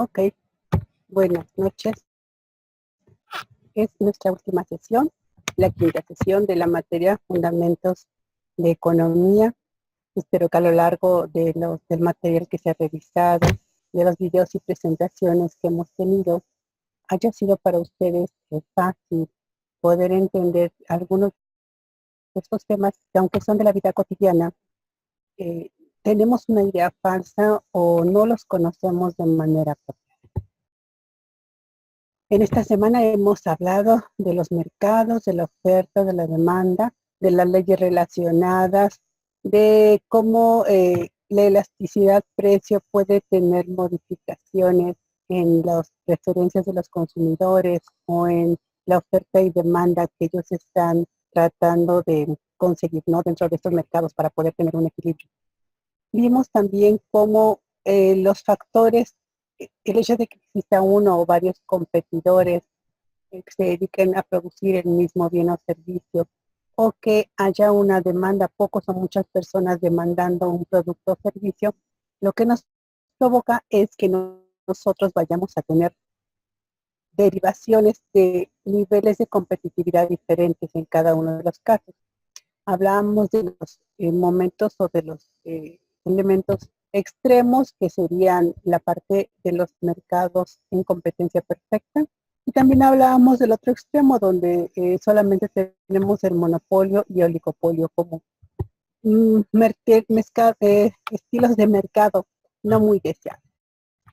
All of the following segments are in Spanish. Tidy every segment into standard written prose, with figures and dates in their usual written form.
Ok, buenas noches. Es nuestra última sesión, la quinta sesión de la materia Fundamentos de Economía. Espero que a lo largo del material que se ha revisado, de los videos y presentaciones que hemos tenido, haya sido para ustedes fácil poder entender algunos de estos temas que, aunque son de la vida cotidiana, eh, tenemos una idea falsa o no los conocemos de manera propia. En esta semana hemos hablado de los mercados, de la oferta, de la demanda, de las leyes relacionadas, de cómo la elasticidad precio puede tener modificaciones en las preferencias de los consumidores o en la oferta y demanda que ellos están tratando de conseguir, ¿no?, dentro de estos mercados para poder tener un equilibrio. Vimos también cómo los factores, el hecho de que exista uno o varios competidores que se dediquen a producir el mismo bien o servicio, o que haya una demanda, pocos o muchas personas demandando un producto o servicio, lo que nos provoca es que nosotros vayamos a tener derivaciones de niveles de competitividad diferentes en cada uno de los casos. Hablábamos de los momentos o de los elementos extremos, que serían la parte de los mercados en competencia perfecta, y también hablábamos del otro extremo, donde solamente tenemos el monopolio y oligopolio como estilos de mercado no muy deseados.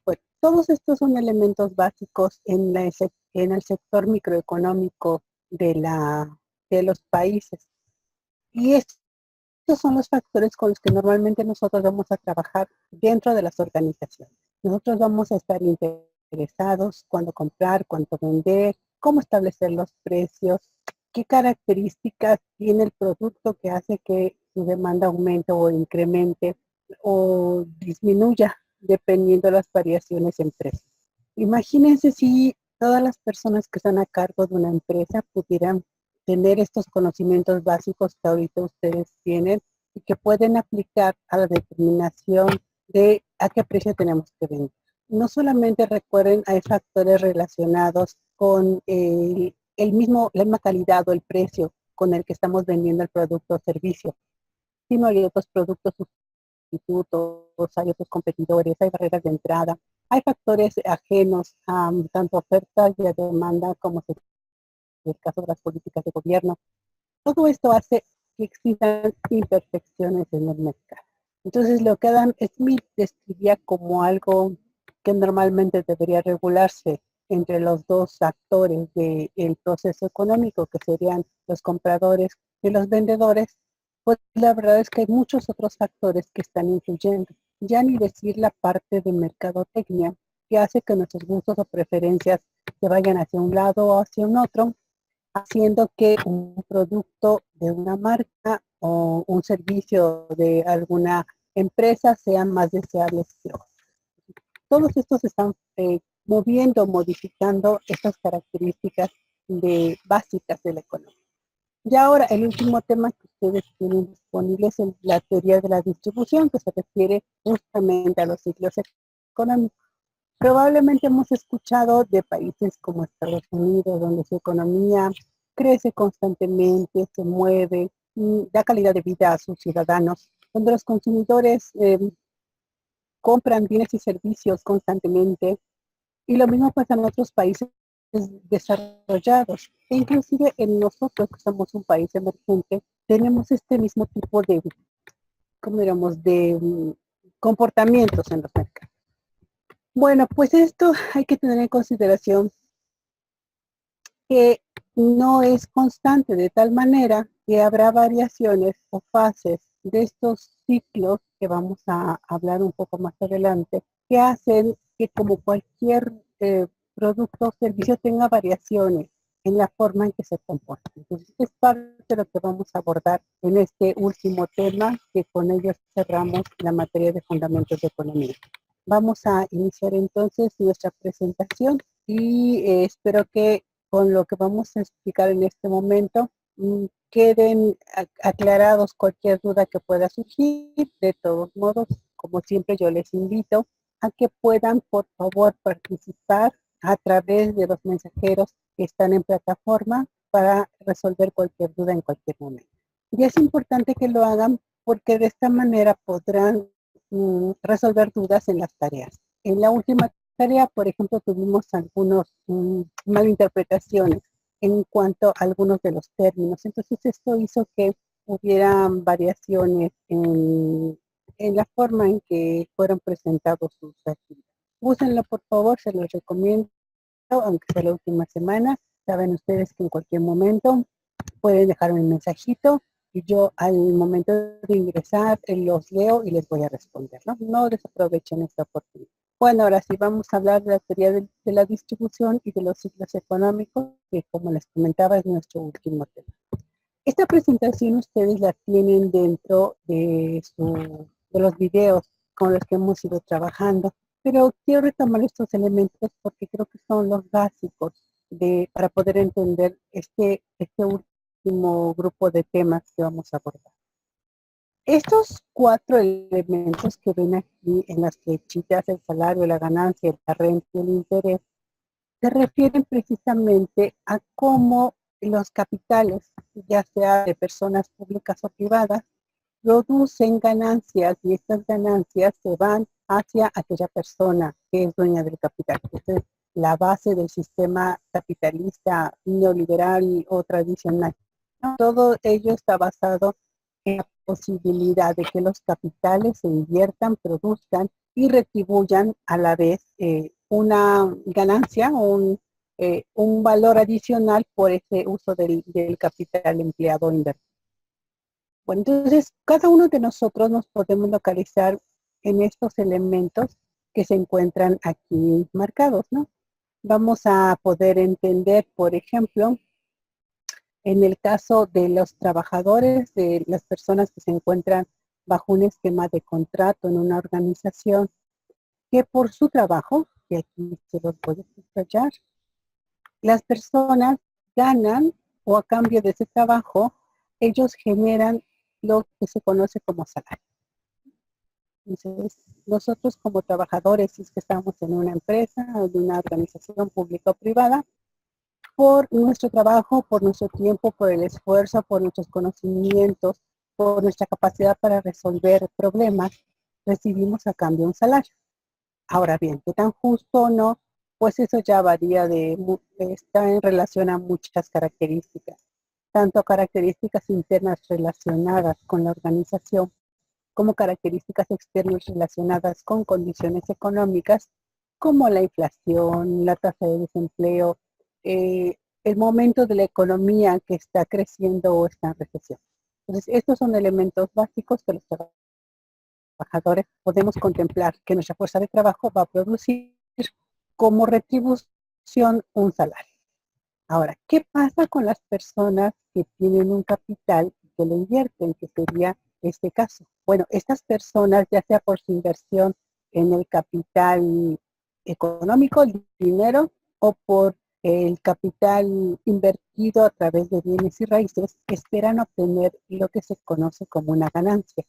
Bueno, todos estos son elementos básicos en el sector microeconómico de los países. Y estos son los factores con los que normalmente nosotros vamos a trabajar dentro de las organizaciones. Nosotros vamos a estar interesados cuándo comprar, cuánto vender, cómo establecer los precios, qué características tiene el producto que hace que su demanda aumente o incremente o disminuya dependiendo de las variaciones en precios. Imagínense si todas las personas que están a cargo de una empresa pudieran tener estos conocimientos básicos que ahorita ustedes tienen y que pueden aplicar a la determinación de a qué precio tenemos que vender. No solamente recuerden, hay factores relacionados con la misma calidad o el precio con el que estamos vendiendo el producto o servicio, sino hay otros productos sustitutos, hay otros competidores, hay barreras de entrada, hay factores ajenos a tanto oferta y a demanda como el caso de las políticas de gobierno. Todo esto hace que existan imperfecciones en el mercado. Entonces, lo que Adam Smith describía como algo que normalmente debería regularse entre los dos actores del proceso económico, que serían los compradores y los vendedores, pues la verdad es que hay muchos otros factores que están influyendo. Ya ni decir la parte de mercadotecnia, que hace que nuestros gustos o preferencias se vayan hacia un lado o hacia un otro, haciendo que un producto de una marca o un servicio de alguna empresa sean más deseables que otros. Todos estos están moviendo, modificando estas características básicas de la economía. Y ahora, el último tema que ustedes tienen disponible es la teoría de la distribución, que se refiere justamente a los ciclos económicos. Probablemente hemos escuchado de países como Estados Unidos, donde su economía crece constantemente, se mueve, da calidad de vida a sus ciudadanos, donde los consumidores compran bienes y servicios constantemente, y lo mismo pasa en otros países desarrollados. E inclusive en nosotros, que somos un país emergente, tenemos este mismo tipo de, ¿cómo diríamos?, de comportamientos en los mercados. Bueno, pues esto hay que tener en consideración que no es constante, de tal manera que habrá variaciones o fases de estos ciclos que vamos a hablar un poco más adelante, que hacen que, como cualquier producto o servicio, tenga variaciones en la forma en que se comporta. Entonces, es parte de lo que vamos a abordar en este último tema, que con ello cerramos la materia de fundamentos de economía. Vamos a iniciar entonces nuestra presentación y espero que con lo que vamos a explicar en este momento queden aclarados cualquier duda que pueda surgir. De todos modos, como siempre, yo les invito a que puedan, por favor, participar a través de los mensajeros que están en plataforma para resolver cualquier duda en cualquier momento. Y es importante que lo hagan porque de esta manera podrán resolver dudas en las tareas. En la última tarea, por ejemplo, tuvimos algunas malinterpretaciones en cuanto a algunos de los términos. Entonces esto hizo que hubieran variaciones en la forma en que fueron presentados sus actividades. Úsenlo, por favor, se los recomiendo, aunque sea la última semana. Saben ustedes que en cualquier momento pueden dejarme un mensajito y yo al momento de ingresar los leo y les voy a responder, ¿no? No desaprovechen esta oportunidad. Bueno, ahora sí vamos a hablar de la teoría de la distribución y de los ciclos económicos, que como les comentaba es nuestro último tema. Esta presentación ustedes la tienen dentro de los videos con los que hemos ido trabajando, pero quiero retomar estos elementos porque creo que son los básicos para poder entender este último grupo de temas que vamos a abordar. Estos 4 elementos que ven aquí en las flechitas, el salario, la ganancia, la renta y el interés, se refieren precisamente a cómo los capitales, ya sea de personas públicas o privadas, producen ganancias y estas ganancias se van hacia aquella persona que es dueña del capital. Esta es la base del sistema capitalista neoliberal o tradicional. Todo ello está basado en la posibilidad de que los capitales se inviertan, produzcan y retribuyan a la vez una ganancia o un valor adicional por ese uso del capital empleado invertido. Bueno, entonces cada uno de nosotros nos podemos localizar en estos elementos que se encuentran aquí marcados, ¿no? Vamos a poder entender, por ejemplo, en el caso de los trabajadores, de las personas que se encuentran bajo un esquema de contrato en una organización, que por su trabajo, y aquí se los voy a subrayar, las personas ganan o a cambio de ese trabajo, ellos generan lo que se conoce como salario. Entonces, nosotros como trabajadores, si es que estamos en una empresa o en una organización pública o privada, por nuestro trabajo, por nuestro tiempo, por el esfuerzo, por nuestros conocimientos, por nuestra capacidad para resolver problemas, recibimos a cambio un salario. Ahora bien, ¿qué tan justo o no? Pues eso ya varía está en relación a muchas características, tanto características internas relacionadas con la organización como características externas relacionadas con condiciones económicas, como la inflación, la tasa de desempleo, el momento de la economía que está creciendo o está en recesión. Entonces, estos son elementos básicos que los trabajadores podemos contemplar que nuestra fuerza de trabajo va a producir como retribución un salario. Ahora, ¿qué pasa con las personas que tienen un capital y que lo invierten, que sería este caso? Bueno, estas personas, ya sea por su inversión en el capital económico, el dinero, o por el capital invertido a través de bienes y raíces, esperan obtener lo que se conoce como una ganancia.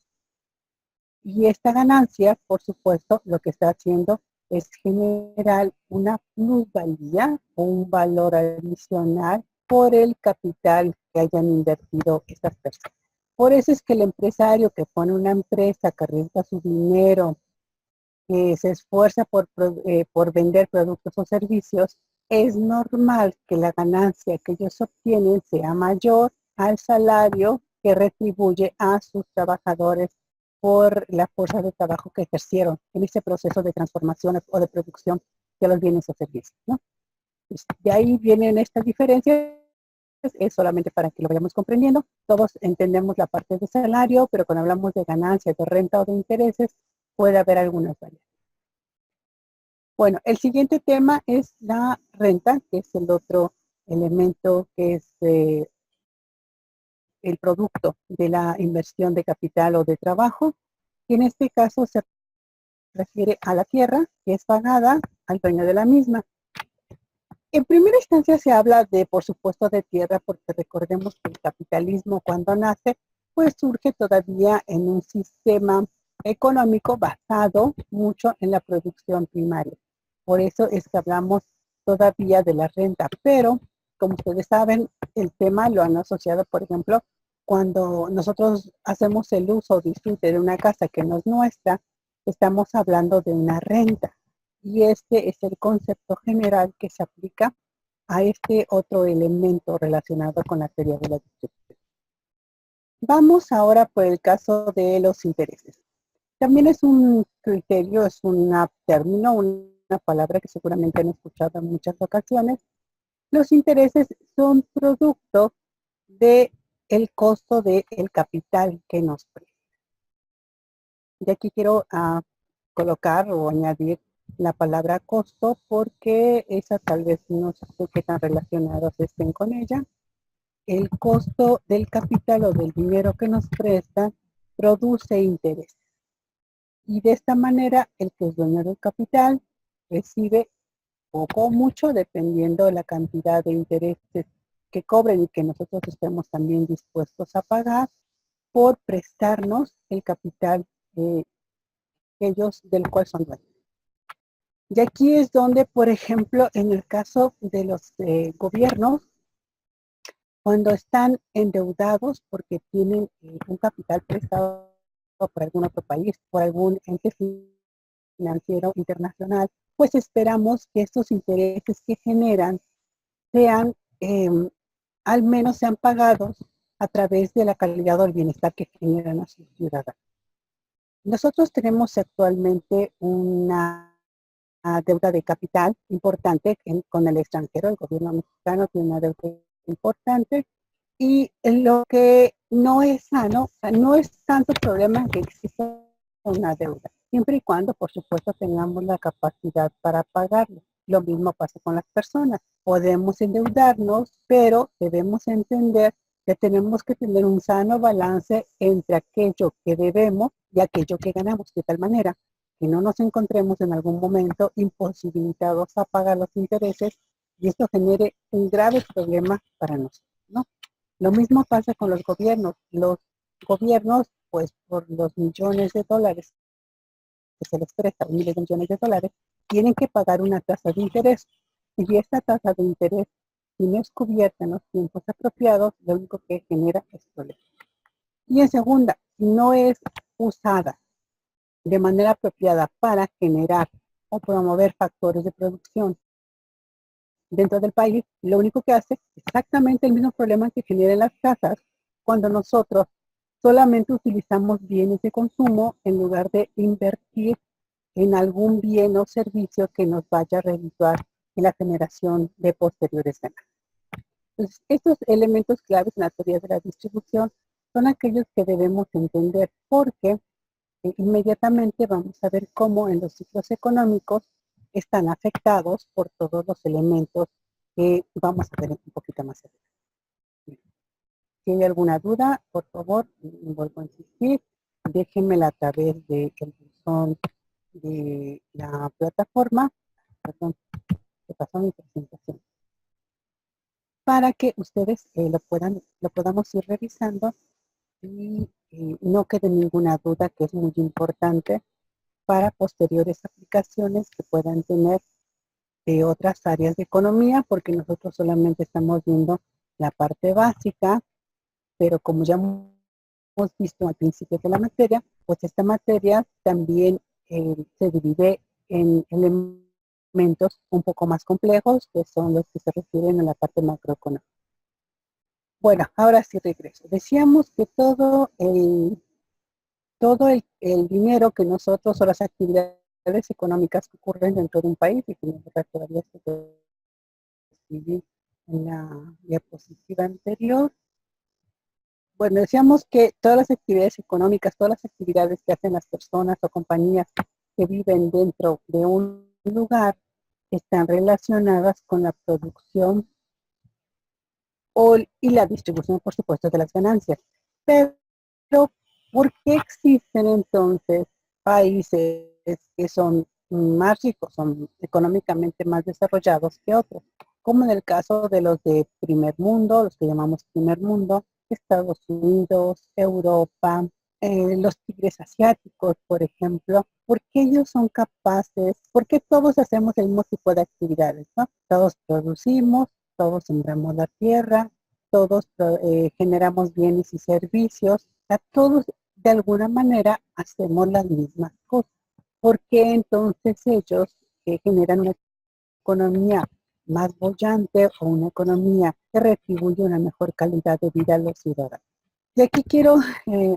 Y esta ganancia, por supuesto, lo que está haciendo es generar una plusvalía o un valor adicional por el capital que hayan invertido estas personas. Por eso es que el empresario que pone una empresa, que arriesga su dinero, que se esfuerza por vender productos o servicios, es normal que la ganancia que ellos obtienen sea mayor al salario que retribuye a sus trabajadores por la fuerza de trabajo que ejercieron en ese proceso de transformación o de producción de los bienes o servicios, ¿no? Pues de ahí vienen estas diferencias, es solamente para que lo vayamos comprendiendo. Todos entendemos la parte de salario, pero cuando hablamos de ganancias, de renta o de intereses, puede haber algunas variaciones. Bueno, el siguiente tema es la renta, que es el otro elemento que es el producto de la inversión de capital o de trabajo. Y en este caso se refiere a la tierra, que es pagada al dueño de la misma. En primera instancia se habla de, por supuesto, de tierra, porque recordemos que el capitalismo cuando nace, pues surge todavía en un sistema económico basado mucho en la producción primaria. Por eso es que hablamos todavía de la renta, pero como ustedes saben, el tema lo han asociado, por ejemplo, cuando nosotros hacemos el uso o disfrute de una casa que no es nuestra, estamos hablando de una renta. Y este es el concepto general que se aplica a este otro elemento relacionado con la teoría de la distribución. Vamos ahora por el caso de los intereses. También es un criterio, es un término, una palabra que seguramente han escuchado en muchas ocasiones. Los intereses son producto de el costo del capital que nos presta. Y aquí quiero colocar o añadir la palabra costo porque esa tal vez no sé qué tan relacionados estén con ella. El costo del capital o del dinero que nos presta produce interés. Y de esta manera el que es dueño del capital recibe poco o mucho dependiendo de la cantidad de intereses que cobren y que nosotros estemos también dispuestos a pagar por prestarnos el capital ellos del cual son dueños. Y aquí es donde, por ejemplo, en el caso de los gobiernos, cuando están endeudados porque tienen un capital prestado por algún otro país, por algún ente financiero internacional, pues esperamos que estos intereses que generan sean, al menos sean pagados a través de la calidad o el bienestar que generan a sus ciudadanos. Nosotros tenemos actualmente una deuda de capital importante con el extranjero. El gobierno mexicano tiene una deuda importante y lo que no es sano, no es tanto problema que exista una deuda, siempre y cuando, por supuesto, tengamos la capacidad para pagarlo. Lo mismo pasa con las personas. Podemos endeudarnos, pero debemos entender que tenemos que tener un sano balance entre aquello que debemos y aquello que ganamos, de tal manera que no nos encontremos en algún momento imposibilitados a pagar los intereses y esto genere un grave problema para nosotros, ¿no? Lo mismo pasa con los gobiernos. Los gobiernos, pues por los millones de dólares que se les presta, miles de millones de dólares, tienen que pagar una tasa de interés. Y esta tasa de interés, si no es cubierta en los tiempos apropiados, lo único que genera es problemas. Y en segunda, si no es usada de manera apropiada para generar o promover factores de producción dentro del país, lo único que hace es exactamente el mismo problema que generan las casas cuando nosotros solamente utilizamos bienes de consumo en lugar de invertir en algún bien o servicio que nos vaya a redituar en la generación de posteriores ganancias. Entonces, estos elementos claves en la teoría de la distribución son aquellos que debemos entender porque inmediatamente vamos a ver cómo en los ciclos económicos están afectados por todos los elementos que vamos a ver un poquito más adelante. Si hay alguna duda, por favor, vuelvo a insistir, déjenmela a través del buzón de la plataforma, perdón, que pasó mi presentación, para que ustedes lo podamos ir revisando y no quede ninguna duda, que es muy importante para posteriores aplicaciones que puedan tener de otras áreas de economía, porque nosotros solamente estamos viendo la parte básica, pero como ya hemos visto al principio de la materia, pues esta materia también se divide en elementos un poco más complejos, que son los que se refieren a la parte macroeconómica. Bueno, ahora sí regreso. Decíamos que todo el dinero que nosotros o las actividades económicas que ocurren dentro de un país, y que todavía se puede escribir en la diapositiva anterior. Bueno, decíamos que todas las actividades económicas, todas las actividades que hacen las personas o compañías que viven dentro de un lugar están relacionadas con la producción y la distribución, por supuesto, de las ganancias. Pero, ¿por qué existen entonces países que son más ricos, son económicamente más desarrollados que otros? Como en el caso de los de primer mundo, los que llamamos primer mundo, Estados Unidos, Europa, los tigres asiáticos, por ejemplo, porque ellos son capaces, porque todos hacemos el mismo tipo de actividades, ¿no? Todos producimos, todos sembramos la tierra, todos generamos bienes y servicios, a todos de alguna manera hacemos las mismas cosas. ¿Por qué entonces ellos generan una economía más bollante o una economía que retribuye una mejor calidad de vida a los ciudadanos? Y aquí quiero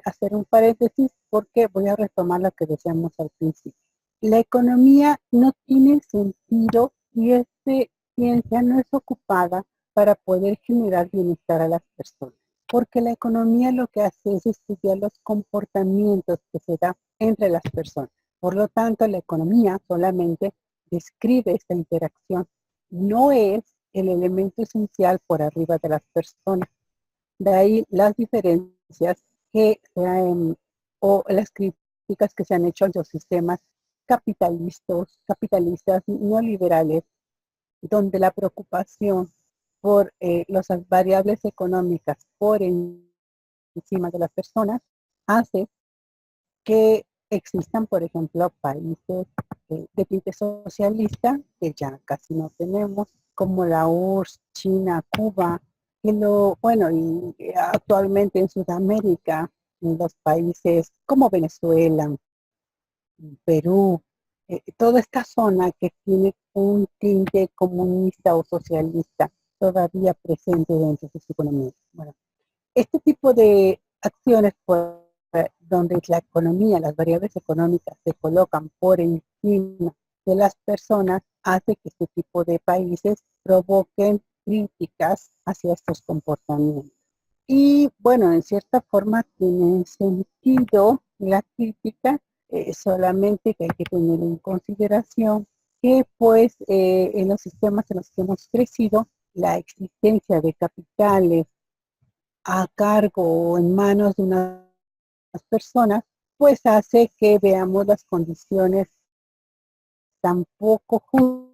hacer un paréntesis porque voy a retomar lo que decíamos al principio. La economía no tiene sentido si esta ciencia no es ocupada para poder generar bienestar a las personas. Porque la economía lo que hace es estudiar los comportamientos que se dan entre las personas. Por lo tanto, la economía solamente describe esta interacción. No es el elemento esencial por arriba de las personas. De ahí las diferencias que o las críticas que se han hecho a los sistemas capitalistas neoliberales, donde la preocupación por las variables económicas por encima de las personas hace que existan, por ejemplo, países de tinte socialista, que ya casi no tenemos, como la URSS, China, Cuba, bueno, y actualmente en Sudamérica, en los países como Venezuela, Perú, toda esta zona que tiene un tinte comunista o socialista todavía presente dentro de su economía. Bueno, este tipo de acciones donde la economía, las variables económicas se colocan por encima de las personas, hace que este tipo de países provoquen críticas hacia estos comportamientos. Y bueno, en cierta forma tiene sentido la crítica, solamente que hay que tener en consideración que pues en los sistemas en los que hemos crecido, la existencia de capitales a cargo o en manos de unas personas, pues hace que veamos las condiciones tan poco justas,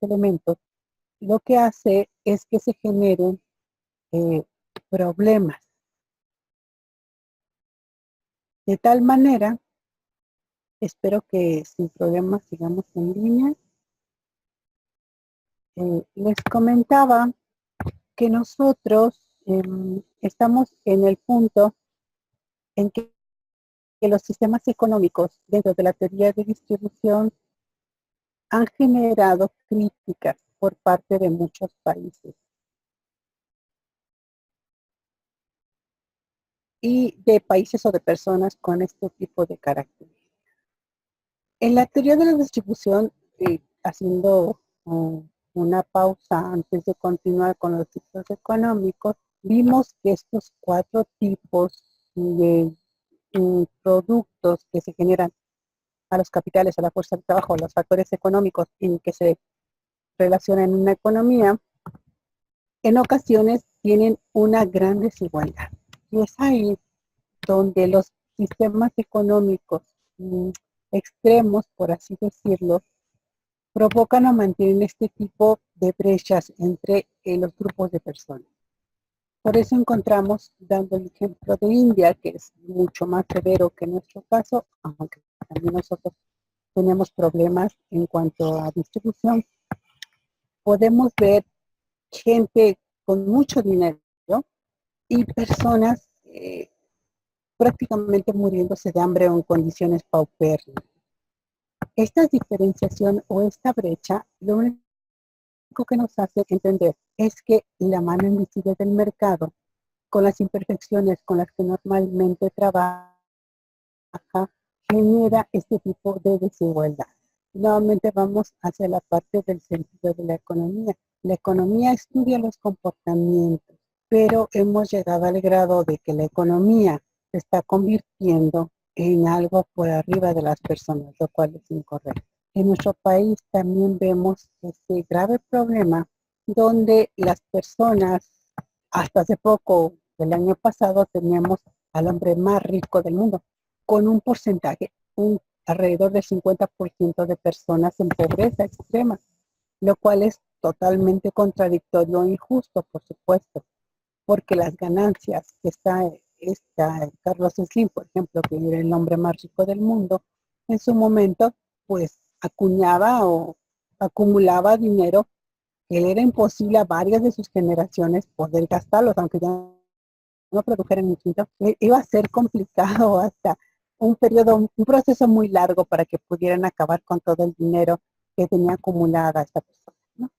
elementos, lo que hace es que se generen eh, problemas. De tal manera, espero que sin problemas sigamos en línea. Les comentaba que nosotros estamos en el punto en que los sistemas económicos dentro de la teoría de distribución han generado críticas por parte de muchos países y de países o de personas con este tipo de carácter. En la teoría de la distribución, haciendo una pausa antes de continuar con los ciclos económicos, vimos que estos cuatro tipos de productos que se generan a los capitales, a la fuerza de trabajo, a los factores económicos en que se relacionan en una economía, en ocasiones tienen una gran desigualdad. Y es ahí donde los sistemas económicos extremos, por así decirlo, provocan o mantienen este tipo de brechas entre los grupos de personas. Por eso encontramos, dando el ejemplo de India, que es mucho más severo que nuestro caso, aunque también nosotros tenemos problemas en cuanto a distribución, podemos ver gente con mucho dinero, ¿no? Y personas prácticamente muriéndose de hambre o en condiciones paupérrimas. Esta diferenciación o esta brecha, lo único que nos hace entender es que la mano invisible del mercado, con las imperfecciones con las que normalmente trabaja, genera este tipo de desigualdad. Nuevamente vamos hacia la parte del sentido de la economía. La economía estudia los comportamientos, pero hemos llegado al grado de que la economía se está convirtiendo en algo por arriba de las personas, lo cual es incorrecto. En nuestro país también vemos este grave problema donde las personas, hasta hace poco, el año pasado, teníamos al hombre más rico del mundo, con un porcentaje, alrededor del 50% de personas en pobreza extrema, lo cual es totalmente contradictorio e injusto, por supuesto, porque las ganancias que está Carlos Slim, por ejemplo, que era el hombre más rico del mundo, en su momento, pues acuñaba o acumulaba dinero que le era imposible a varias de sus generaciones poder gastarlos, aunque ya no produjeran infinito, iba a ser complicado hasta un proceso muy largo para que pudieran acabar con todo el dinero que tenía acumulada esta persona, ¿no?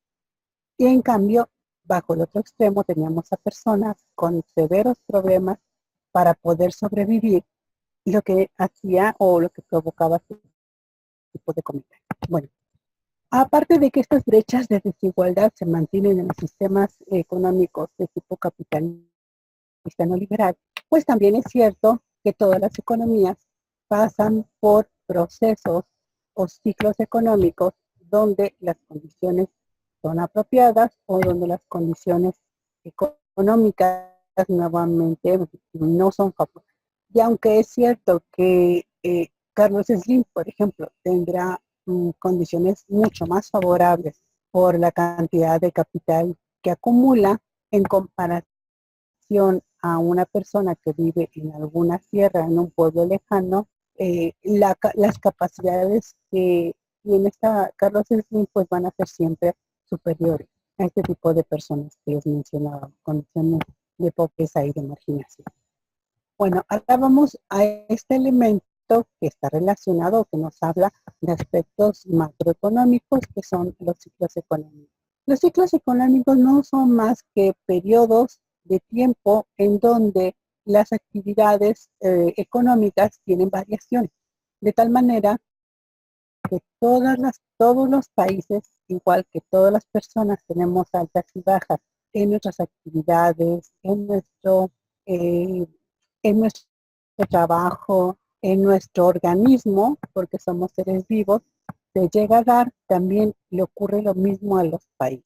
Y en cambio, bajo el otro extremo teníamos a personas con severos problemas para poder sobrevivir y lo que hacía o lo que provocaba este tipo de comentarios. Bueno, aparte de que estas brechas de desigualdad se mantienen en los sistemas económicos de tipo capitalista no liberal, pues también es cierto que todas las economías pasan por procesos o ciclos económicos donde las condiciones son apropiadas o donde las condiciones económicas nuevamente no son favorables. Y aunque es cierto que Carlos Slim, por ejemplo, tendrá condiciones mucho más favorables por la cantidad de capital que acumula en comparación a una persona que vive en alguna sierra, en un pueblo lejano, las capacidades que tiene Carlos Slim pues van a ser siempre superiores a este tipo de personas que les mencionaba, condiciones de pobreza y de marginación. Bueno, ahora vamos a este elemento que está relacionado, que nos habla de aspectos macroeconómicos, que son los ciclos económicos. Los ciclos económicos no son más que periodos de tiempo en donde las actividades económicas tienen variaciones, de tal manera que todos los países, igual que todas las personas, tenemos altas y bajas en nuestras actividades, eh, en nuestro trabajo, en nuestro organismo, porque somos seres vivos, se llega a dar, también le ocurre lo mismo a los países.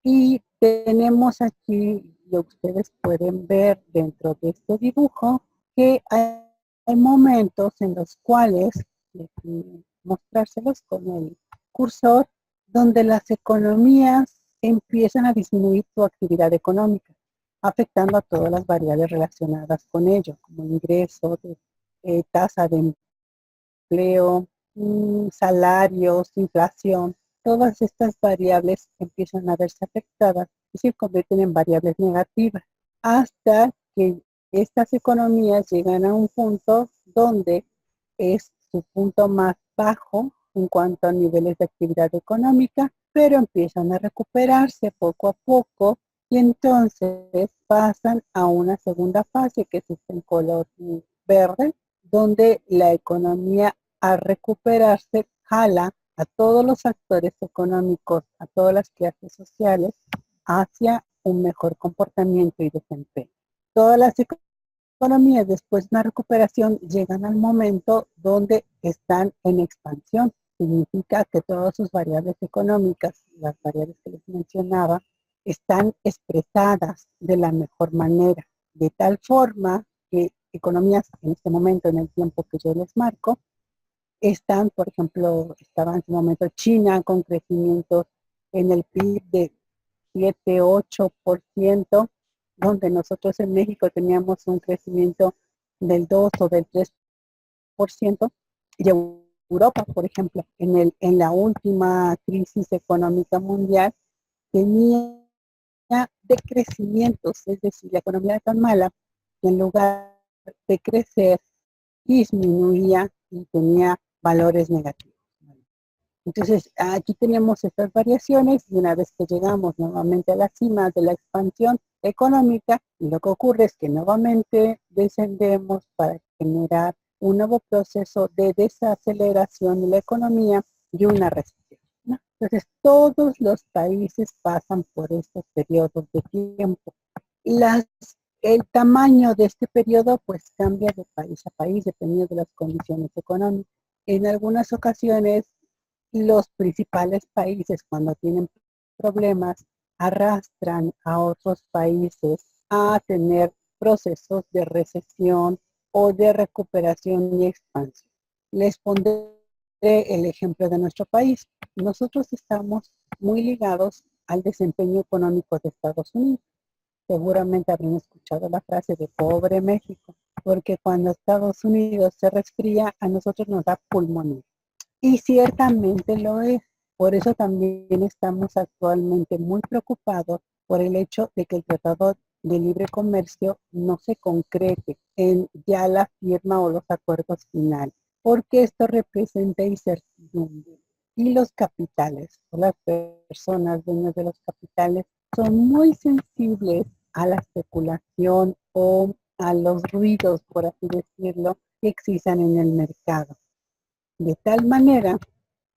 Y tenemos aquí, lo que ustedes pueden ver dentro de este dibujo, que hay momentos en los cuales, mostrárselos con el cursor, donde las economías empiezan a disminuir su actividad económica, afectando a todas las variables relacionadas con ello, como ingresos, tasa de empleo, salarios, inflación. Todas estas variables empiezan a verse afectadas y se convierten en variables negativas hasta que estas economías llegan a un punto donde es su punto más bajo en cuanto a niveles de actividad económica, pero empiezan a recuperarse poco a poco y entonces pasan a una segunda fase que es en color verde, donde la economía al recuperarse jala a todos los actores económicos, a todas las clases sociales, hacia un mejor comportamiento y desempeño. Todas las economías después de una recuperación llegan al momento donde están en expansión. Significa que todas sus variables económicas, las variables que les mencionaba, están expresadas de la mejor manera, de tal forma que economías en este momento, en el tiempo que yo les marco, están, por ejemplo, estaba en su momento China con crecimientos en el PIB de 7-8%, donde nosotros en México teníamos un crecimiento del 2 o del 3%, y Europa, por ejemplo, en la última crisis económica mundial, tenía decrecimientos, es decir, la economía era tan mala que en lugar de crecer, disminuía y tenía valores negativos. Entonces, aquí tenemos estas variaciones y una vez que llegamos nuevamente a la cima de la expansión económica, lo que ocurre es que nuevamente descendemos para generar un nuevo proceso de desaceleración de la economía y una recesión, ¿no? Entonces, todos los países pasan por estos periodos de tiempo. Las, el tamaño de este periodo pues cambia de país a país dependiendo de las condiciones económicas. En algunas ocasiones los principales países cuando tienen problemas arrastran a otros países a tener procesos de recesión o de recuperación y expansión. Les pondré el ejemplo de nuestro país. Nosotros estamos muy ligados al desempeño económico de Estados Unidos. Seguramente habrán escuchado la frase de pobre México, porque cuando Estados Unidos se resfría, a nosotros nos da pulmonía. Y ciertamente lo es. Por eso también estamos actualmente muy preocupados por el hecho de que el Tratado de Libre Comercio no se concrete en ya la firma o los acuerdos finales, porque esto representa incertidumbre. Y los capitales, o las personas dueñas de los capitales, son muy sensibles a la especulación o a los ruidos, por así decirlo, que existan en el mercado. De tal manera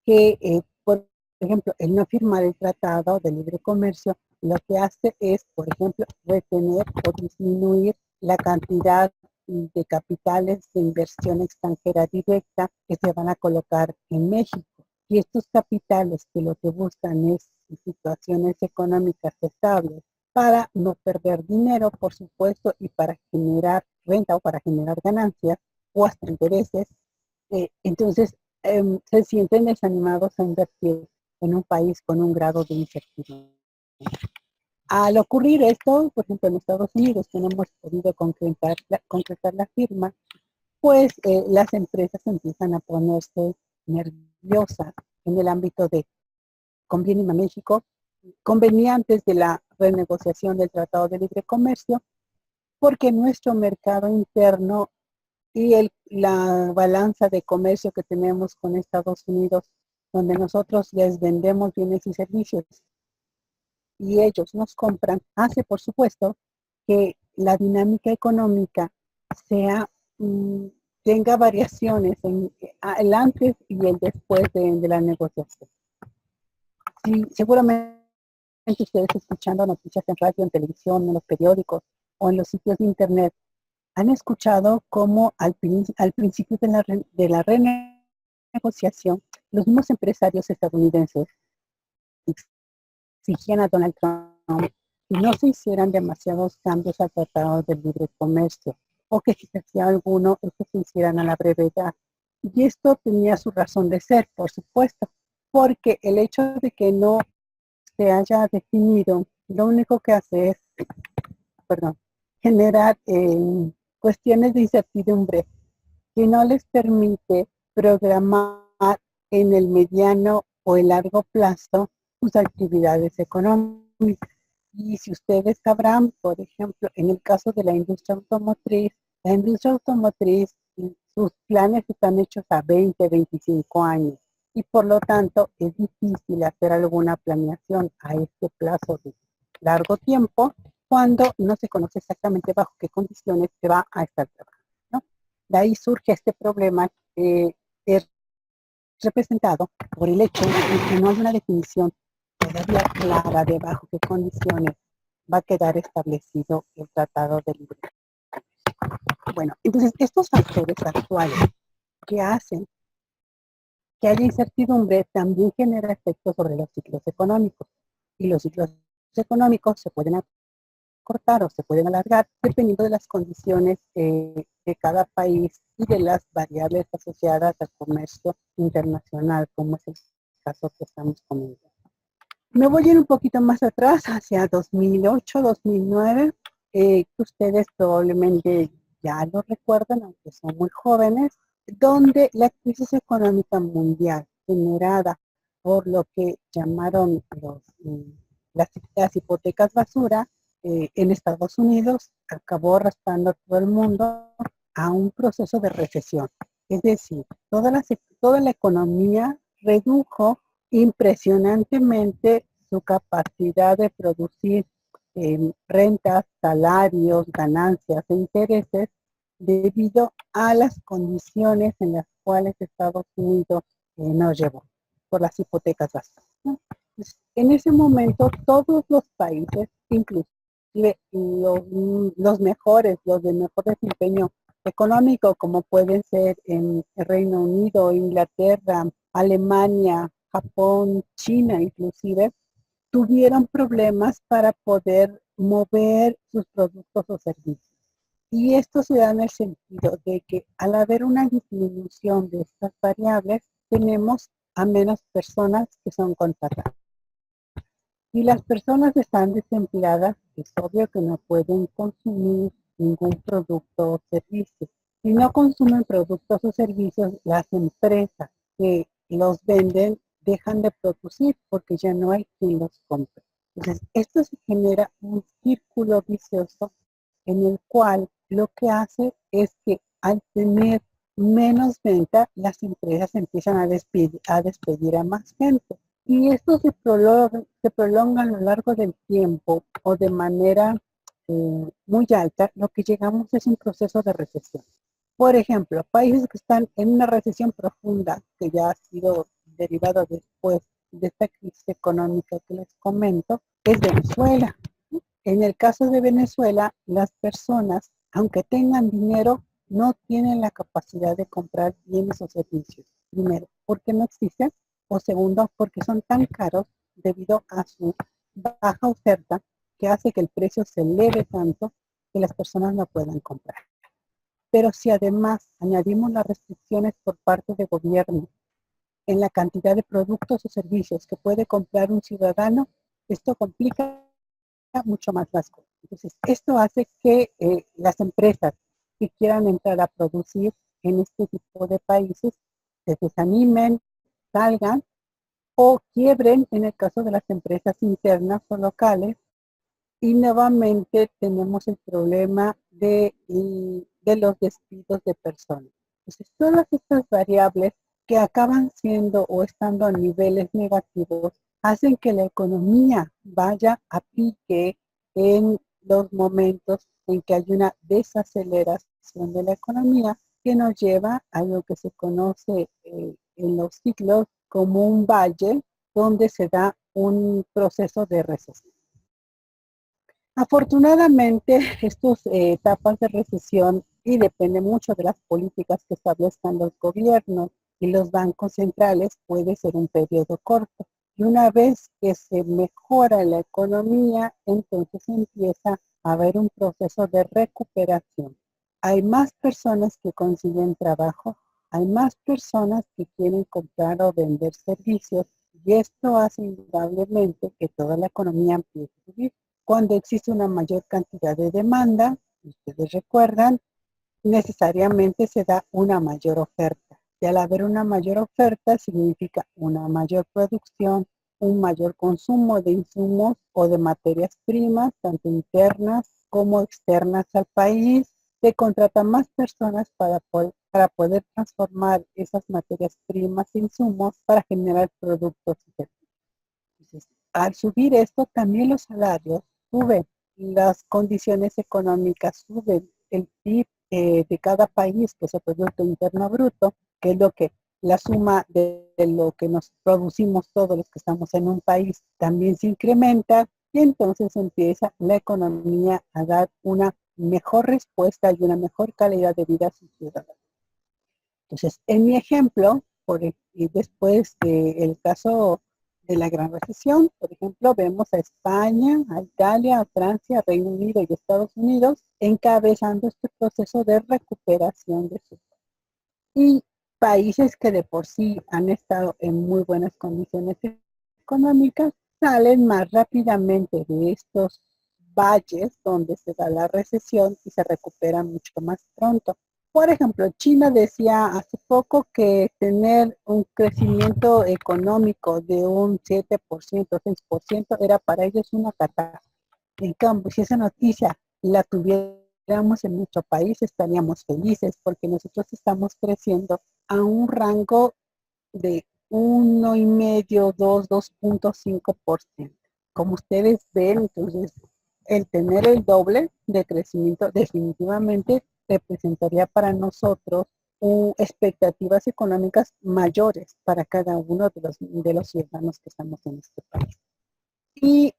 que, por ejemplo, el no firmar el tratado de libre comercio, lo que hace es, por ejemplo, retener o disminuir la cantidad de capitales de inversión extranjera directa que se van a colocar en México. Y estos capitales que lo que buscan es situaciones económicas estables para no perder dinero, por supuesto, y para generar renta o para generar ganancias o hasta intereses. Entonces, se sienten desanimados a invertir en un país con un grado de incertidumbre. Al ocurrir esto, por ejemplo, en Estados Unidos, que no hemos podido concretar la firma, pues las empresas empiezan a ponerse nerviosas en el ámbito de conviene a México, convenía antes de la renegociación del Tratado de Libre Comercio, porque nuestro mercado interno y la balanza de comercio que tenemos con Estados Unidos, donde nosotros les vendemos bienes y servicios y ellos nos compran, hace por supuesto que la dinámica económica sea, tenga variaciones en el antes y el después de la negociación. Sí, seguramente ustedes escuchando noticias en radio, en televisión, en los periódicos o en los sitios de internet, han escuchado cómo al principio de la renegociación, los mismos empresarios estadounidenses exigían a Donald Trump que no se hicieran demasiados cambios al Tratado de Libre Comercio, o que si se hacía alguno, estos se hicieran a la brevedad. Y esto tenía su razón de ser, por supuesto, porque el hecho de que no se haya definido, lo único que hace es, generar cuestiones de incertidumbre que no les permite programar en el mediano o el largo plazo sus actividades económicas. Y si ustedes sabrán, por ejemplo, en el caso de la industria automotriz, sus planes están hechos a 20, 25 años. Y por lo tanto es difícil hacer alguna planeación a este plazo de largo tiempo cuando no se conoce exactamente bajo qué condiciones se va a estar trabajando, ¿no? De ahí surge este problema es representado por el hecho de que no hay una definición todavía clara de bajo qué condiciones va a quedar establecido el Tratado de Libre Comercio. Bueno, entonces estos factores actuales que hacen que haya incertidumbre también genera efectos sobre los ciclos económicos. Y los ciclos económicos se pueden cortar o se pueden alargar dependiendo de las condiciones de cada país y de las variables asociadas al comercio internacional, como es el caso que estamos comentando. Me voy a ir un poquito más atrás, hacia 2008, 2009, ustedes probablemente ya lo recuerdan, aunque son muy jóvenes, donde la crisis económica mundial generada por lo que llamaron las hipotecas basura en Estados Unidos acabó arrastrando a todo el mundo a un proceso de recesión. Es decir, toda la economía redujo impresionantemente su capacidad de producir rentas, salarios, ganancias e intereses debido a las condiciones en las cuales Estados Unidos nos llevó por las hipotecas bajas, ¿no? En ese momento todos los países, inclusive los mejores, los de mejor desempeño económico, como pueden ser en el Reino Unido, Inglaterra, Alemania, Japón, China inclusive, tuvieron problemas para poder mover sus productos o servicios. Y esto se da en el sentido de que al haber una disminución de estas variables, tenemos a menos personas que son contratadas. Si las personas están desempleadas, es obvio que no pueden consumir ningún producto o servicio. Si no consumen productos o servicios, las empresas que los venden dejan de producir porque ya no hay quien los compre. Entonces, esto se genera un círculo vicioso en el cual lo que hace es que al tener menos venta, las empresas empiezan a despedir a más gente. Y esto se prolonga a lo largo del tiempo o de manera muy alta, lo que llegamos es un proceso de recesión. Por ejemplo, países que están en una recesión profunda, que ya ha sido derivado después de esta crisis económica que les comento, es Venezuela. En el caso de Venezuela, las personas, aunque tengan dinero, no tienen la capacidad de comprar bienes o servicios. Primero, porque no existen, o segundo, porque son tan caros debido a su baja oferta que hace que el precio se eleve tanto que las personas no puedan comprar. Pero si además añadimos las restricciones por parte del gobierno en la cantidad de productos o servicios que puede comprar un ciudadano, esto complica mucho más las cosas. Entonces, esto hace que las empresas que quieran entrar a producir en este tipo de países se desanimen, salgan o quiebren en el caso de las empresas internas o locales. Y nuevamente tenemos el problema de los despidos de personas. Entonces, todas estas variables que acaban siendo o estando a niveles negativos hacen que la economía vaya a pique en los momentos en que hay una desaceleración de la economía que nos lleva a lo que se conoce en los ciclos como un valle donde se da un proceso de recesión. Afortunadamente, estas etapas de recesión y depende mucho de las políticas que establezcan los gobiernos y los bancos centrales, puede ser un periodo corto. Y una vez que se mejora la economía, entonces empieza a haber un proceso de recuperación. Hay más personas que consiguen trabajo, hay más personas que quieren comprar o vender servicios y esto hace indudablemente que toda la economía empiece a subir. Cuando existe una mayor cantidad de demanda, ustedes recuerdan, necesariamente se da una mayor oferta. Y al haber una mayor oferta significa una mayor producción, un mayor consumo de insumos o de materias primas, tanto internas como externas al país. Se contratan más personas para poder transformar esas materias primas e insumos para generar productos y servicios. Entonces, al subir esto, también los salarios suben, las condiciones económicas suben, el PIB de cada país, que es el Producto Interno Bruto, que es lo que la suma de lo que nos producimos todos los que estamos en un país, también se incrementa y entonces empieza la economía a dar una mejor respuesta y una mejor calidad de vida a sus ciudadanos. Entonces, en mi ejemplo, y después del caso de la Gran Recesión, por ejemplo, vemos a España, a Italia, a Francia, a Reino Unido y Estados Unidos encabezando este proceso de recuperación de su país. Y países que de por sí han estado en muy buenas condiciones económicas salen más rápidamente de estos valles donde se da la recesión y se recuperan mucho más pronto. Por ejemplo, China decía hace poco que tener un crecimiento económico de un 7%, 6% era para ellos una catástrofe. En cambio, si esa noticia la tuviéramos en nuestro país, estaríamos felices porque nosotros estamos creciendo a un rango de 1,5, 2,5%. Como ustedes ven, entonces, el tener el doble de crecimiento definitivamente representaría para nosotros expectativas económicas mayores para cada uno de los ciudadanos que estamos en este país. Y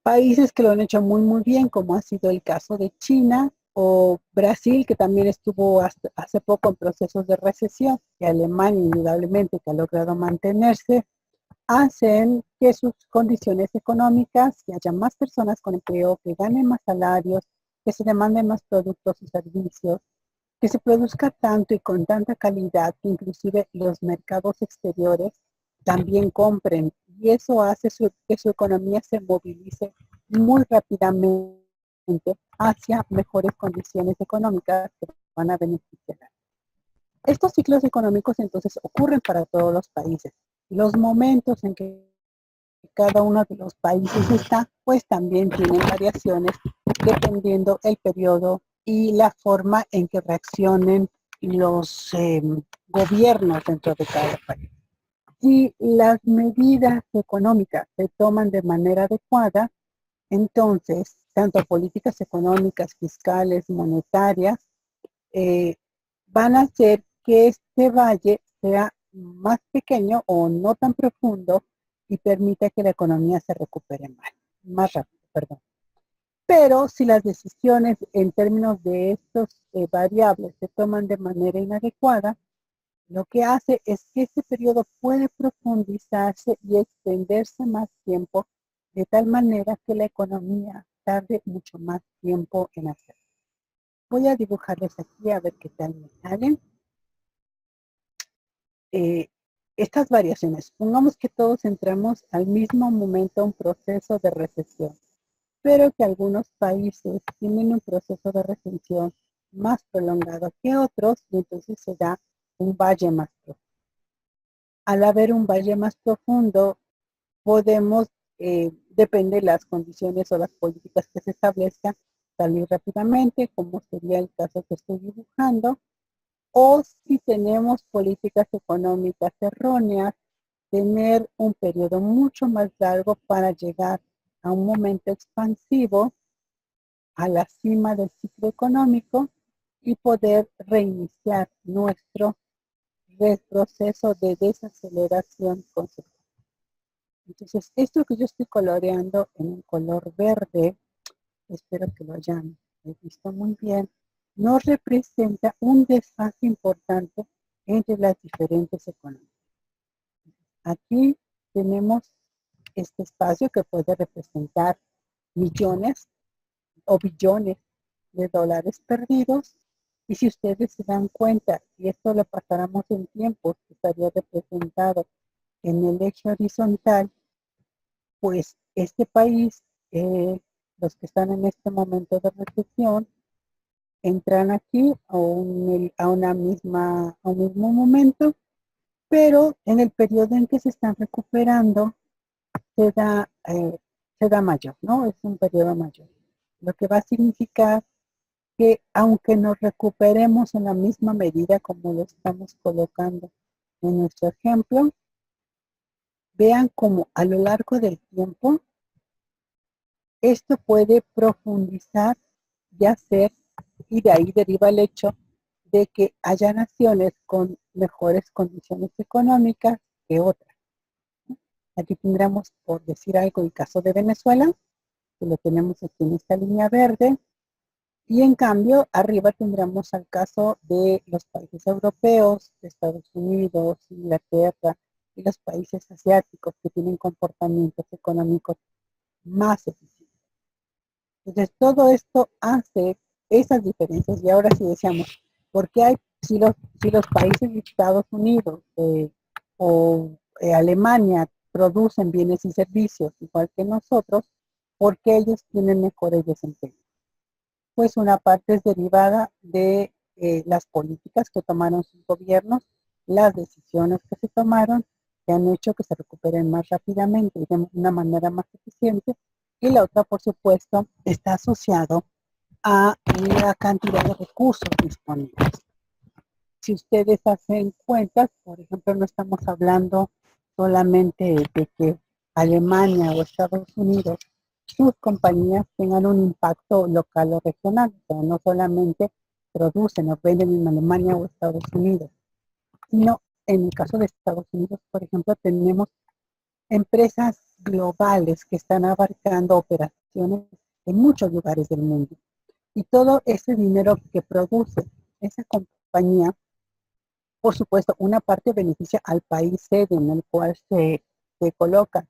países que lo han hecho muy, muy bien, como ha sido el caso de China o Brasil, que también estuvo hace poco en procesos de recesión, y Alemania, indudablemente, que ha logrado mantenerse, hacen que sus condiciones económicas, que haya más personas con empleo, que ganen más salarios, que se demanden más productos y servicios, que se produzca tanto y con tanta calidad que inclusive los mercados exteriores también compren y eso hace que su economía se movilice muy rápidamente hacia mejores condiciones económicas que van a beneficiar. Estos ciclos económicos entonces ocurren para todos los países. Los momentos en que cada uno de los países está, pues también tienen variaciones dependiendo el periodo y la forma en que reaccionen los gobiernos dentro de cada país. Si las medidas económicas se toman de manera adecuada, entonces, tanto políticas económicas, fiscales, monetarias, eh, van a hacer que este valle sea más pequeño o no tan profundo y permita que la economía se recupere más rápido, perdón. Pero si las decisiones en términos de estos variables se toman de manera inadecuada, lo que hace es que este periodo puede profundizarse y extenderse más tiempo, de tal manera que la economía tarde mucho más tiempo en hacer. Voy a dibujarles aquí a ver qué tal me salen. Estas variaciones. Pongamos que todos entramos al mismo momento a un proceso de recesión, pero que algunos países tienen un proceso de recesión más prolongado que otros y entonces se da un valle más profundo. Al haber un valle más profundo, podemos, depende de las condiciones o las políticas que se establezcan, salir rápidamente, como sería el caso que estoy dibujando, o si tenemos políticas económicas erróneas, tener un periodo mucho más largo para llegar a un momento expansivo, a la cima del ciclo económico y poder reiniciar nuestro proceso de desaceleración consecutiva. Entonces, esto que yo estoy coloreando en un color verde, espero que lo hayan visto muy bien, nos representa un desfase importante entre las diferentes economías. Aquí tenemos este espacio que puede representar millones o billones de dólares perdidos. Y si ustedes se dan cuenta, y esto lo pasáramos en tiempos, que estaría representado en el eje horizontal, pues este país, los que están en este momento de recesión, entran aquí a un mismo momento, pero en el periodo en que se están recuperando se da, se da mayor, ¿no? Es un periodo mayor. Lo que va a significar que aunque nos recuperemos en la misma medida como lo estamos colocando en nuestro ejemplo, vean como a lo largo del tiempo esto puede profundizar y hacer, y de ahí deriva el hecho de que haya naciones con mejores condiciones económicas que otras. Aquí tendremos, por decir algo, el caso de Venezuela, que lo tenemos aquí en esta línea verde, y en cambio arriba tendremos el caso de los países europeos, de Estados Unidos, Inglaterra y los países asiáticos que tienen comportamientos económicos más eficientes. Entonces, todo esto hace esas diferencias. Y ahora sí decíamos, ¿por qué hay, si los países de Estados Unidos o Alemania producen bienes y servicios igual que nosotros, ¿por qué ellos tienen mejores desempeños? Pues una parte es derivada de las políticas que tomaron sus gobiernos, las decisiones que se tomaron, que han hecho que se recuperen más rápidamente y de una manera más eficiente, y la otra, por supuesto, está asociado a la cantidad de recursos disponibles. Si ustedes hacen cuentas, por ejemplo, no estamos hablando solamente de que Alemania o Estados Unidos, sus compañías tengan un impacto local o regional, o sea, no solamente producen o venden en Alemania o Estados Unidos, sino en el caso de Estados Unidos, por ejemplo, tenemos empresas globales que están abarcando operaciones en muchos lugares del mundo. Y todo ese dinero que produce esa compañía, por supuesto, una parte beneficia al país sede en el cual se coloca,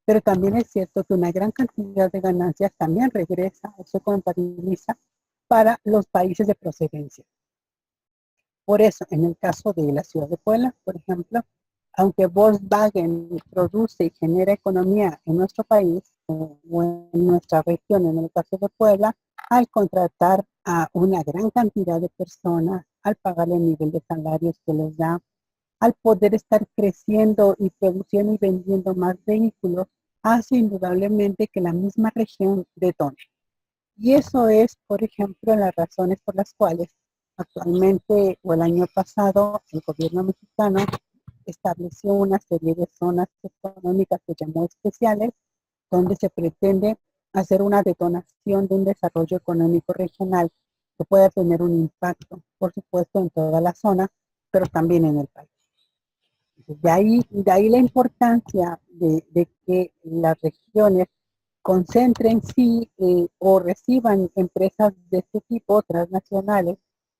pero también es cierto que una gran cantidad de ganancias también regresa o se contabiliza para los países de procedencia. Por eso, en el caso de la ciudad de Puebla, por ejemplo, aunque Volkswagen produce y genera economía en nuestro país o en nuestra región, en el caso de Puebla, al contratar a una gran cantidad de personas, al pagarle el nivel de salarios que les da, al poder estar creciendo y produciendo y vendiendo más vehículos, hace indudablemente que la misma región detone. Y eso es, por ejemplo, las razones por las cuales actualmente o el año pasado el gobierno mexicano estableció una serie de zonas económicas que llamó especiales, donde se pretende hacer una detonación de un desarrollo económico regional que pueda tener un impacto, por supuesto, en toda la zona, pero también en el país. De ahí la importancia de que las regiones concentren sí o reciban empresas de este tipo transnacionales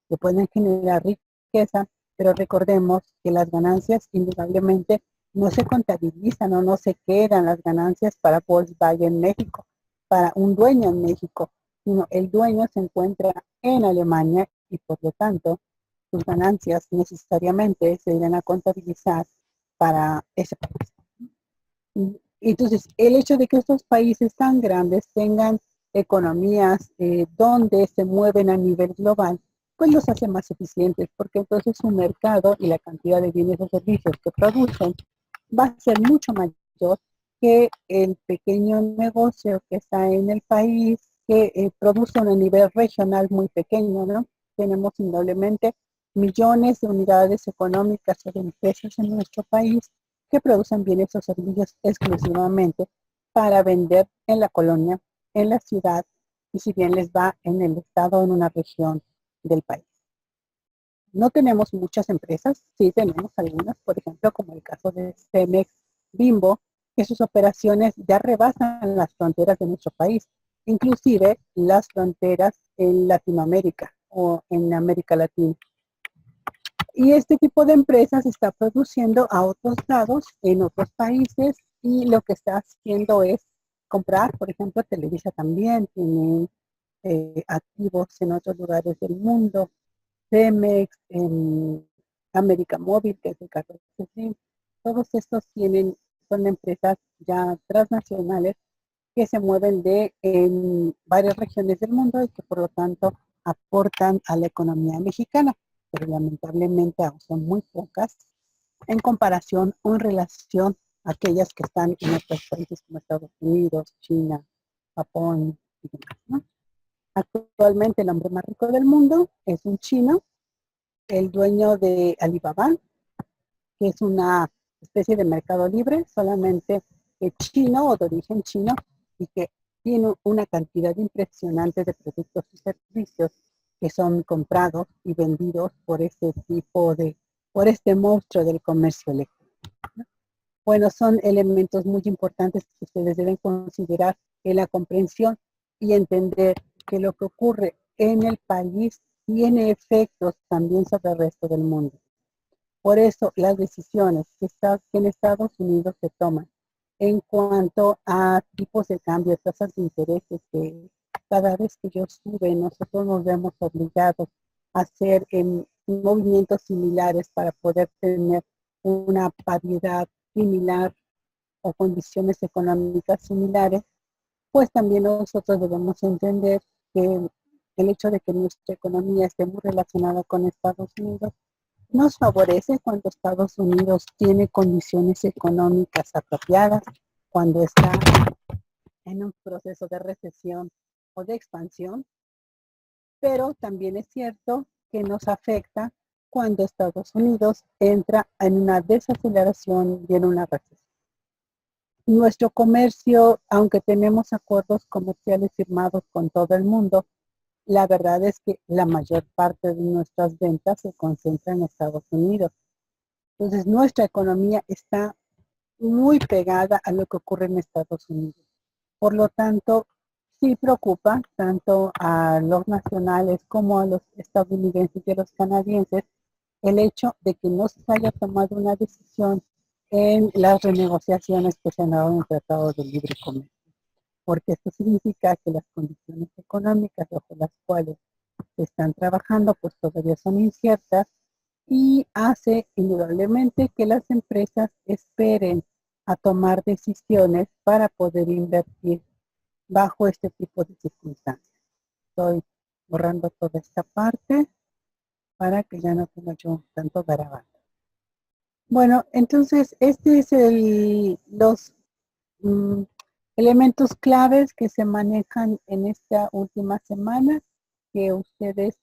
que pueden generar riqueza, pero recordemos que las ganancias indudablemente no se contabilizan o no se quedan las ganancias para Volkswagen México, para un dueño en México, sino el dueño se encuentra en Alemania y por lo tanto sus ganancias necesariamente se irán a contabilizar para ese país. Entonces, el hecho de que estos países tan grandes tengan economías donde se mueven a nivel global, pues los hace más eficientes, porque entonces su mercado y la cantidad de bienes o servicios que producen va a ser mucho mayor que el pequeño negocio que está en el país, que produce a nivel regional muy pequeño, ¿no? Tenemos indudablemente millones de unidades económicas o de empresas en nuestro país que producen bienes o servicios exclusivamente para vender en la colonia, en la ciudad, y si bien les va en el estado o en una región del país. No tenemos muchas empresas, sí tenemos algunas, por ejemplo, como el caso de Cemex, Bimbo, que sus operaciones ya rebasan las fronteras de nuestro país, inclusive las fronteras en Latinoamérica o en América Latina. Y este tipo de empresas está produciendo a otros lados, en otros países, y lo que está haciendo es comprar, por ejemplo, Televisa también tiene activos en otros lugares del mundo, Cemex, en América Móvil, que es el caso de Slim. Todos estos son empresas ya transnacionales que se mueven en varias regiones del mundo y que por lo tanto aportan a la economía mexicana, pero lamentablemente aún son muy pocas en comparación o en relación a aquellas que están en otros países como Estados Unidos, China, Japón y demás, ¿no? Actualmente el hombre más rico del mundo es un chino, el dueño de Alibaba, que es una especie de mercado libre, solamente chino o de origen chino, y que tiene una cantidad impresionante de productos y servicios que son comprados y vendidos por este monstruo del comercio electrónico. Bueno, son elementos muy importantes que ustedes deben considerar en la comprensión y entender que lo que ocurre en el país tiene efectos también sobre el resto del mundo. Por eso las decisiones que en Estados Unidos se toman en cuanto a tipos de cambio, tasas de intereses, que cada vez que ellos suben, nosotros nos vemos obligados a hacer movimientos similares para poder tener una paridad similar o condiciones económicas similares, pues también nosotros debemos entender que el hecho de que nuestra economía esté muy relacionada con Estados Unidos nos favorece cuando Estados Unidos tiene condiciones económicas apropiadas, cuando está en un proceso de recesión o de expansión, pero también es cierto que nos afecta cuando Estados Unidos entra en una desaceleración y en una recesión. Nuestro comercio, aunque tenemos acuerdos comerciales firmados con todo el mundo, la verdad es que la mayor parte de nuestras ventas se concentra en Estados Unidos. Entonces, nuestra economía está muy pegada a lo que ocurre en Estados Unidos. Por lo tanto, sí preocupa tanto a los nacionales como a los estadounidenses y a los canadienses el hecho de que no se haya tomado una decisión en las renegociaciones que se han dado en el Tratado de Libre Comercio, porque esto significa que las condiciones económicas bajo las cuales se están trabajando pues todavía son inciertas y hace indudablemente que las empresas esperen a tomar decisiones para poder invertir bajo este tipo de circunstancias. Estoy borrando toda esta parte para que ya no tenga yo tanto garabato. Bueno, entonces este es los elementos claves que se manejan en esta última semana que ustedes,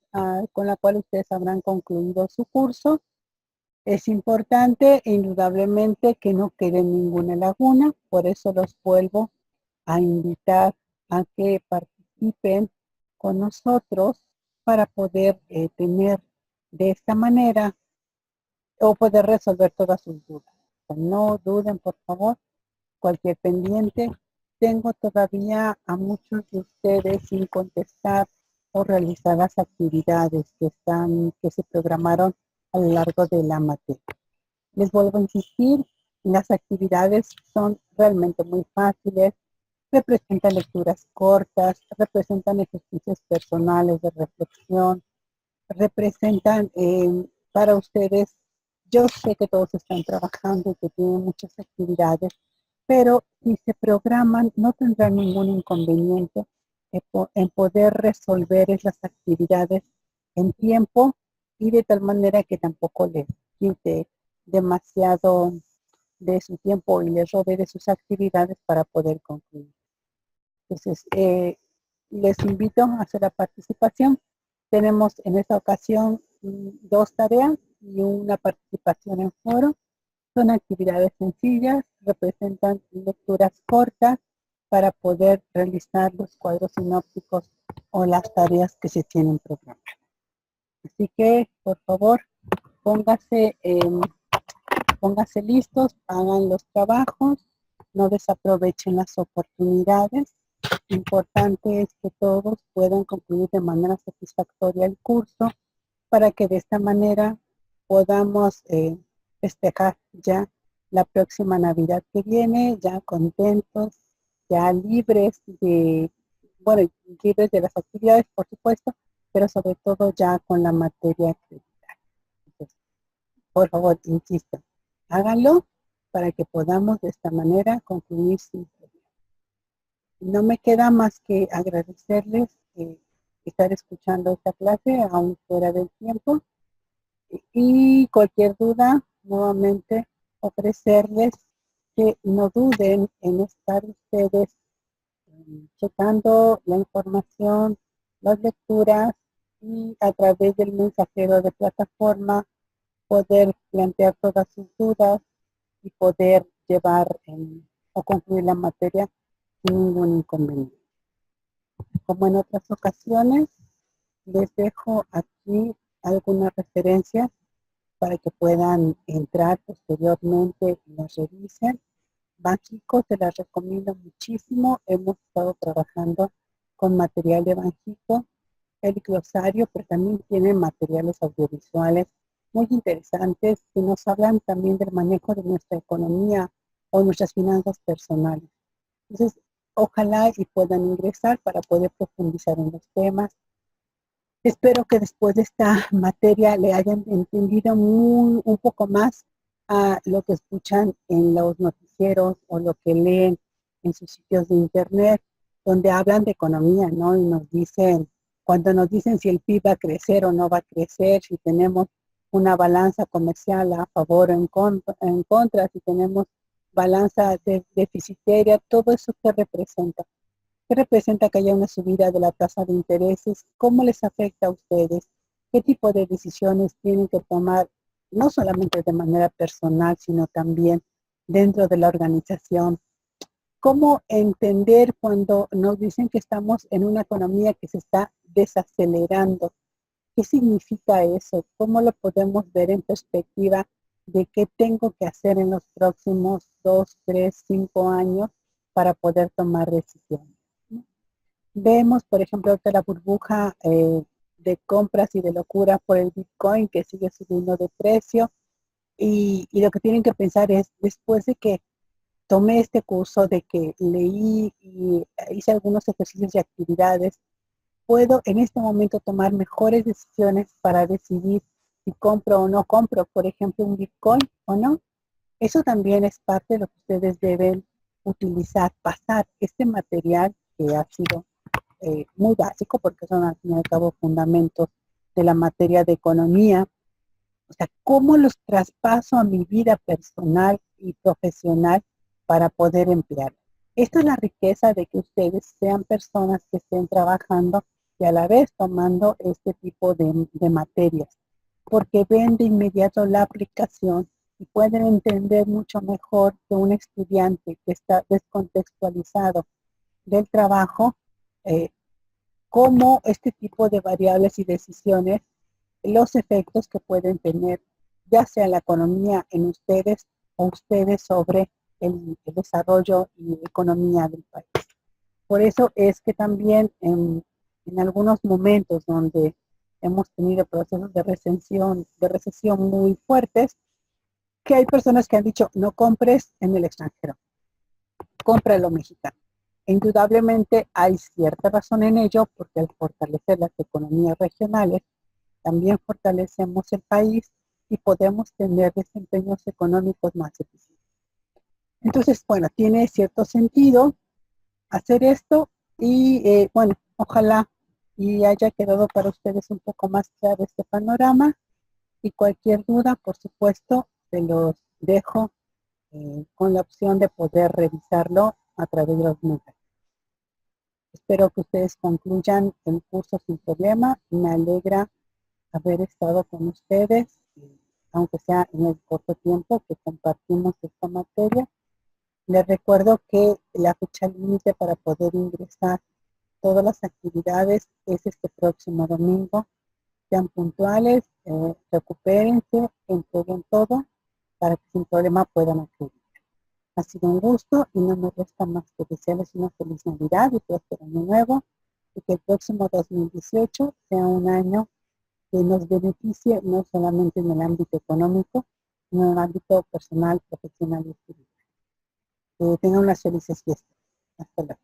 con la cual ustedes habrán concluido su curso. Es importante, indudablemente, que no quede ninguna laguna, por eso los vuelvo a invitar a que participen con nosotros para poder tener de esta manera o poder resolver todas sus dudas. No duden, por favor, cualquier pendiente. Tengo todavía a muchos de ustedes sin contestar o realizar las actividades que se programaron a lo largo de la materia. Les vuelvo a insistir, las actividades son realmente muy fáciles, representan lecturas cortas, representan ejercicios personales de reflexión, representan para ustedes, yo sé que todos están trabajando y que tienen muchas actividades, pero si se programan no tendrán ningún inconveniente en poder resolver esas actividades en tiempo y de tal manera que tampoco les quite demasiado de su tiempo y les robe de sus actividades para poder concluir. Entonces, les invito a hacer la participación. Tenemos en esta ocasión 2 tareas y una participación en foro. Son actividades sencillas, representan lecturas cortas para poder realizar los cuadros sinópticos o las tareas que se tienen programadas. Así que, por favor, póngase listos, hagan los trabajos, no desaprovechen las oportunidades. Importante es que todos puedan concluir de manera satisfactoria el curso para que de esta manera podamos festejar ya la próxima Navidad que viene, ya contentos, ya libres bueno, libres de las actividades, por supuesto, pero sobre todo ya con la materia acreditada. Entonces, por favor, insisto, háganlo para que podamos de esta manera concluir sin problema. No me queda más que agradecerles estar escuchando esta clase aún fuera del tiempo y cualquier duda, nuevamente ofrecerles que no duden en estar ustedes checando la información, las lecturas y a través del mensajero de plataforma poder plantear todas sus dudas y poder llevar o concluir la materia sin ningún inconveniente. Como en otras ocasiones, les dejo aquí algunas referencias para que puedan entrar posteriormente y las revisen. Banxico se las recomiendo muchísimo. Hemos estado trabajando con material de Banxico, el glosario, pero también tiene materiales audiovisuales muy interesantes que nos hablan también del manejo de nuestra economía o nuestras finanzas personales. Entonces, ojalá y puedan ingresar para poder profundizar en los temas. Espero que después de esta materia le hayan entendido un poco más a lo que escuchan en los noticieros o lo que leen en sus sitios de internet, donde hablan de economía, ¿no? Y nos dicen, cuando nos dicen si el PIB va a crecer o no va a crecer, si tenemos una balanza comercial a favor o en contra, si tenemos balanza deficitaria, todo eso que representa. ¿Qué representa que haya una subida de la tasa de intereses? ¿Cómo les afecta a ustedes? ¿Qué tipo de decisiones tienen que tomar, no solamente de manera personal, sino también dentro de la organización? ¿Cómo entender cuando nos dicen que estamos en una economía que se está desacelerando? ¿Qué significa eso? ¿Cómo lo podemos ver en perspectiva de qué tengo que hacer en los próximos 2, 3, 5 años para poder tomar decisiones? Vemos, por ejemplo, que la burbuja de compras y de locura por el Bitcoin que sigue subiendo de precio y lo que tienen que pensar es, después de que tomé este curso, de que leí y hice algunos ejercicios y actividades, puedo en este momento tomar mejores decisiones para decidir si compro o no compro, por ejemplo, un Bitcoin o no. Eso también es parte de lo que ustedes deben utilizar, pasar este material que ha sido muy básico, porque son al fin y al cabo fundamentos de la materia de economía. O sea, cómo los traspaso a mi vida personal y profesional para poder emplear. Esta es la riqueza de que ustedes sean personas que estén trabajando y a la vez tomando este tipo de materias, porque ven de inmediato la aplicación y pueden entender mucho mejor que un estudiante que está descontextualizado del trabajo, eh, cómo este tipo de variables y decisiones, los efectos que pueden tener, ya sea la economía en ustedes o ustedes sobre el desarrollo y economía del país. Por eso es que también en algunos momentos donde hemos tenido procesos de recesión muy fuertes, que hay personas que han dicho, no compres en el extranjero, compra lo mexicano. Indudablemente hay cierta razón en ello, porque al fortalecer las economías regionales, también fortalecemos el país y podemos tener desempeños económicos más eficientes. Entonces, bueno, tiene cierto sentido hacer esto y bueno, ojalá y haya quedado para ustedes un poco más claro este panorama y cualquier duda, por supuesto, se los dejo con la opción de poder revisarlo a través de los mensajes. Espero que ustedes concluyan el curso sin problema. Me alegra haber estado con ustedes, aunque sea en el corto tiempo que compartimos esta materia. Les recuerdo que la fecha límite para poder ingresar todas las actividades es este próximo domingo. Sean puntuales, recupérense, entreguen todo para que sin problema puedan acudir. Ha sido un gusto y no me resta más que desearles una feliz Navidad y próspero año nuevo y que el próximo 2018 sea un año que nos beneficie no solamente en el ámbito económico, sino en el ámbito personal, profesional y espiritual. Que tengan unas felices fiestas. Hasta luego.